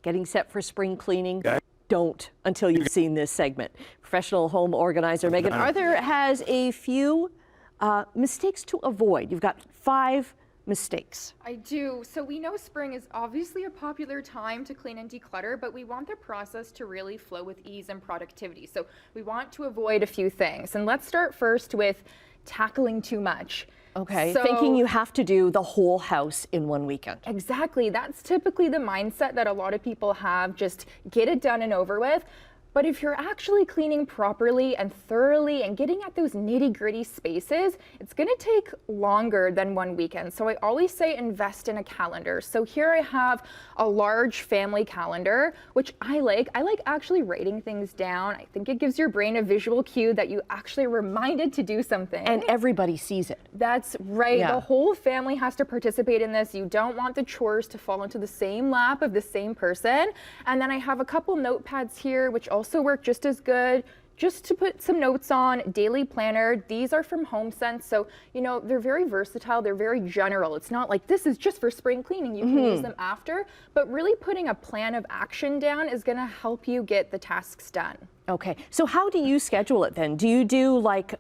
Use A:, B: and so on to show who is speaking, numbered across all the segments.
A: getting set for spring cleaning, don't until you've seen this segment. Professional home organizer Megan Arthur has a few mistakes to avoid. You've got 5 mistakes.
B: I do. So we know spring is obviously a popular time to clean and declutter, but we want the process to really flow with ease and productivity. So we want to avoid a few things. And let's start first with tackling too much.
A: Okay, so, thinking you have to do the whole house in one weekend.
B: Exactly. That's typically the mindset that a lot of people have, just get it done and over with. But if you're actually cleaning properly and thoroughly and getting at those nitty-gritty spaces, it's going to take longer than one weekend. So I always say invest in a calendar. So here I have a large family calendar, which I like. I like actually writing things down. I think it gives your brain a visual cue that you actually are reminded to do something.
A: And everybody sees it.
B: That's right.
A: Yeah.
B: The whole family has to participate in this. You don't want the chores to fall into the same lap of the same person. And then I have a couple notepads here, which also work just as good, just to put some notes on. Daily planner, these are from HomeSense, so you know they're very versatile, they're very general. It's not like this is just for spring cleaning, you can use them after, but really putting a plan of action down is going to help you get the tasks done.
A: Okay, so how do you schedule it then? Do you do like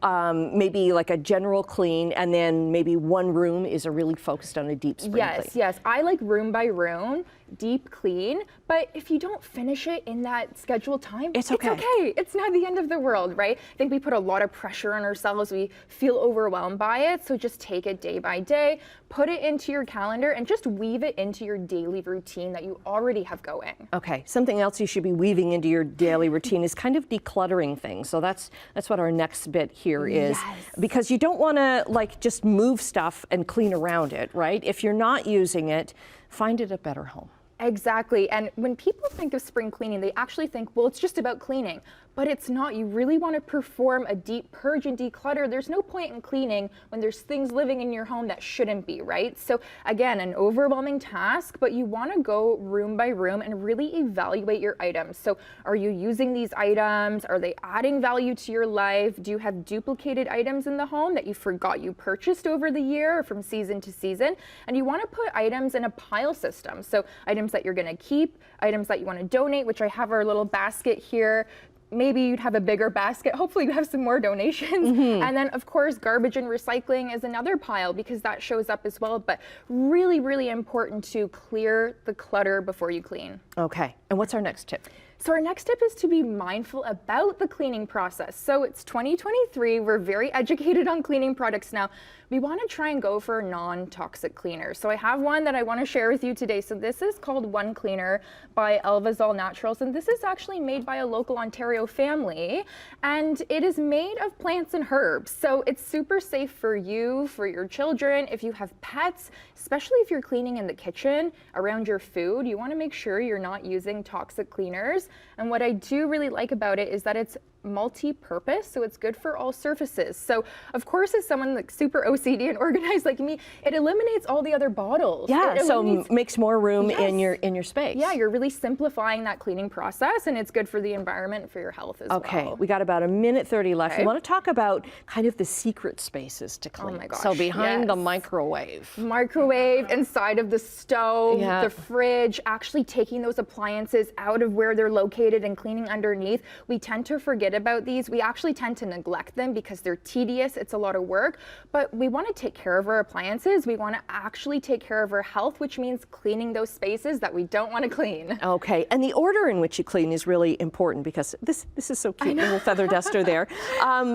A: maybe like a general clean and then maybe one room is a really focused on a deep spring clean?
B: Yes, I like room by room, deep clean, but if you don't finish it in that scheduled time,
A: it's okay.
B: It's not the end of the world, right? I think we put a lot of pressure on ourselves. We feel overwhelmed by it, so just take it day by day, put it into your calendar, and just weave it into your daily routine that you already have going.
A: Okay, something else you should be weaving into your daily routine is kind of decluttering things. So that's what our next bit here is.
B: Yes.
A: Because you don't want to like just move stuff and clean around it, right? If you're not using it, find it a better home.
B: Exactly. And when people think of spring cleaning, they actually think, well, it's just about cleaning. But it's not. You really want to perform a deep purge and declutter. There's no point in cleaning when there's things living in your home that shouldn't be, right? So again, an overwhelming task, but you want to go room by room and really evaluate your items. So are you using these items? Are they adding value to your life? Do you have duplicated items in the home that you forgot you purchased over the year or from season to season? And you want to put items in a pile system. So items that you're going to keep, items that you want to donate, which I have our little basket here. Maybe you'd have a bigger basket. Hopefully you have some more donations. And then of course, garbage and recycling is another pile because that shows up as well. But really, really important to clear the clutter before you clean.
A: Okay, and what's our next tip?
B: So our next tip is to be mindful about the cleaning process. So it's 2023, we're very educated on cleaning products now. We want to try and go for non-toxic cleaners. So I have one that I want to share with you today. So this is called One Cleaner by Elva's All Naturals, and this is actually made by a local Ontario family, and it is made of plants and herbs. So it's super safe for you, for your children, if you have pets, especially if you're cleaning in the kitchen around your food. You want to make sure you're not using toxic cleaners. And what I do really like about it is that it's multi-purpose, so it's good for all surfaces. So of course, as someone like super OCD and organized like me, it eliminates all the other bottles.
A: Yeah, so makes more room in your space.
B: Yeah, you're really simplifying that cleaning process, and it's good for the environment and for your health as well.
A: Okay, we got about a minute 30 left. We want to talk about kind of the secret spaces to clean.
B: Oh my gosh,
A: so behind the microwave.
B: Microwave, inside of the stove, the fridge, actually taking those appliances out of where they're located and cleaning underneath. We tend to forget about these. We actually tend to neglect them because they're tedious. It's a lot of work, but we want to take care of our appliances. We want to actually take care of our health, which means cleaning those spaces that we don't want to clean.
A: Okay, and the order in which you clean is really important because this is so cute, little feather duster there,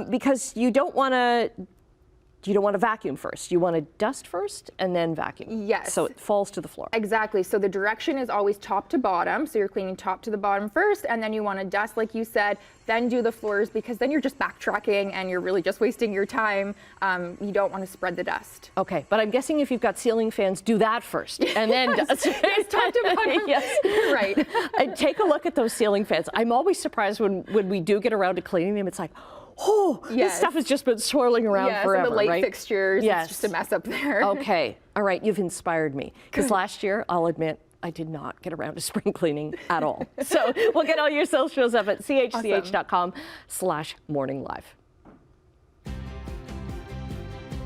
A: because you don't want to vacuum first. You want to dust first and then vacuum.
B: Yes.
A: So it falls to the floor.
B: Exactly. So the direction is always top to bottom. So you're cleaning top to the bottom first, and then you want to dust, like you said, then do the floors, because then you're just backtracking and you're really just wasting your time. You don't want to spread the dust.
A: Okay, but I'm guessing if you've got ceiling fans, do that first and then dust.
B: Yes, top to bottom.
A: Yes.
B: Right.
A: And take a look at those ceiling fans. I'm always surprised when we do get around to cleaning them. It's like, oh, this stuff has just been swirling around forever,
B: and the light
A: right?
B: fixtures, it's just a mess up there.
A: Okay, all right, you've inspired me. Because last year, I'll admit, I did not get around to spring cleaning at all. So we'll get all your socials up at chch.com/morninglive.